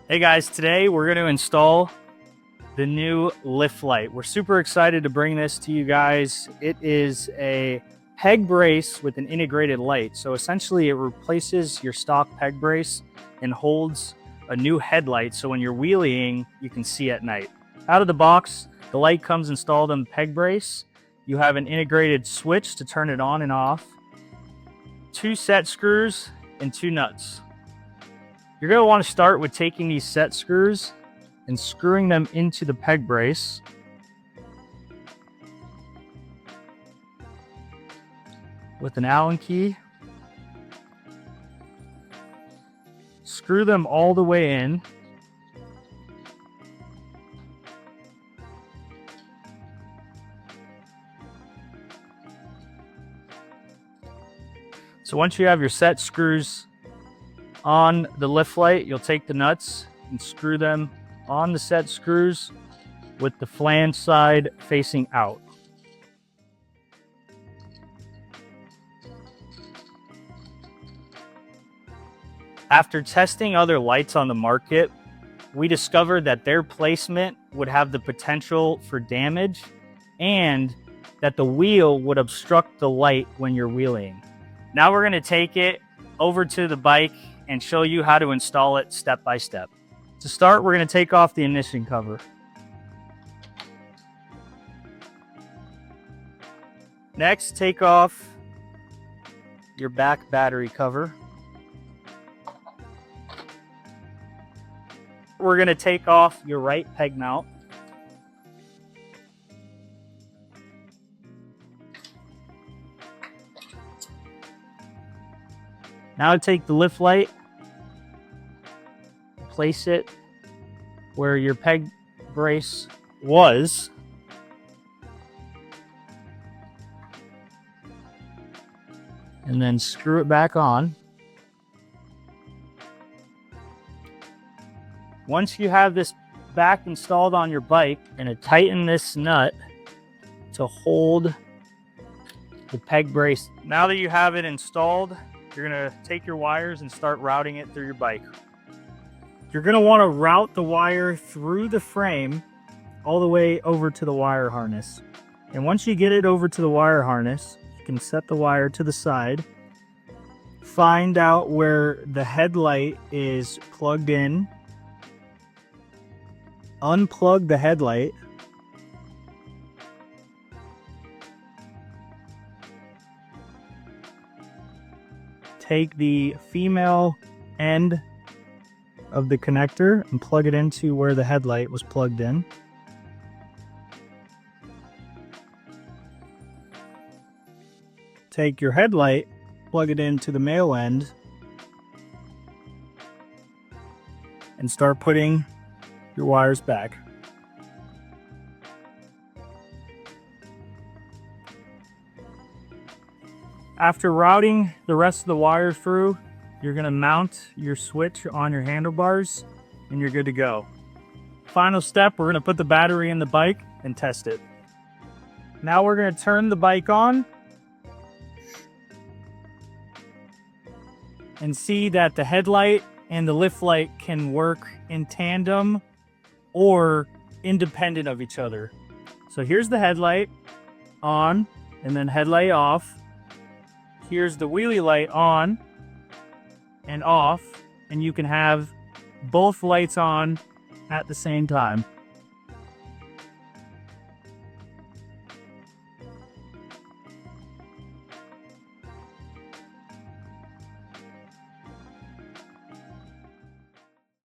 Hey guys, today we're going to install the new lift light. We're super excited to bring this to you guys. It is a peg brace with an integrated light. So essentially it replaces your stock peg brace and holds a new headlight. So when you're wheeling, you can see at night. Out of the box, the light comes installed on the peg brace. You have an integrated switch to turn it on and off, 2 set screws and 2 nuts. You're going to want to start with taking these set screws and screwing them into the peg brace. With an Allen key. Screw them all the way in. So once you have your set screws on the lift light, you'll take the nuts and screw them on the set screws with the flange side facing out. After testing other lights on the market, we discovered that their placement would have the potential for damage and that the wheel would obstruct the light when you're wheeling. Now we're going to take it over to the bike and show you how to install it step by step. To start, we're going to take off the ignition cover. Next, take off your back battery cover. We're going to take off your right peg mount. Now take the lift light, place it where your peg brace was. And then screw it back on. Once you have this back installed on your bike, you're going to tighten this nut to hold the peg brace. Now that you have it installed, you're going to take your wires and start routing it through your bike. You're going to want to route the wire through the frame all the way over to the wire harness. And once you get it over to the wire harness, you can set the wire to the side. Find out where the headlight is plugged in. Unplug the headlight. Take the female end of the connector and plug it into where the headlight was plugged in. Take your headlight, plug it into the male end, and start putting your wires back. After routing the rest of the wire through, you're going to mount your switch on your handlebars and you're good to go. Final step, we're going to put the battery in the bike and test it. Now we're going to turn the bike on and see that the headlight and the lift light can work in tandem or independent of each other. So here's the headlight on and then headlight off. Here's the wheelie light on and off, and you can have both lights on at the same time.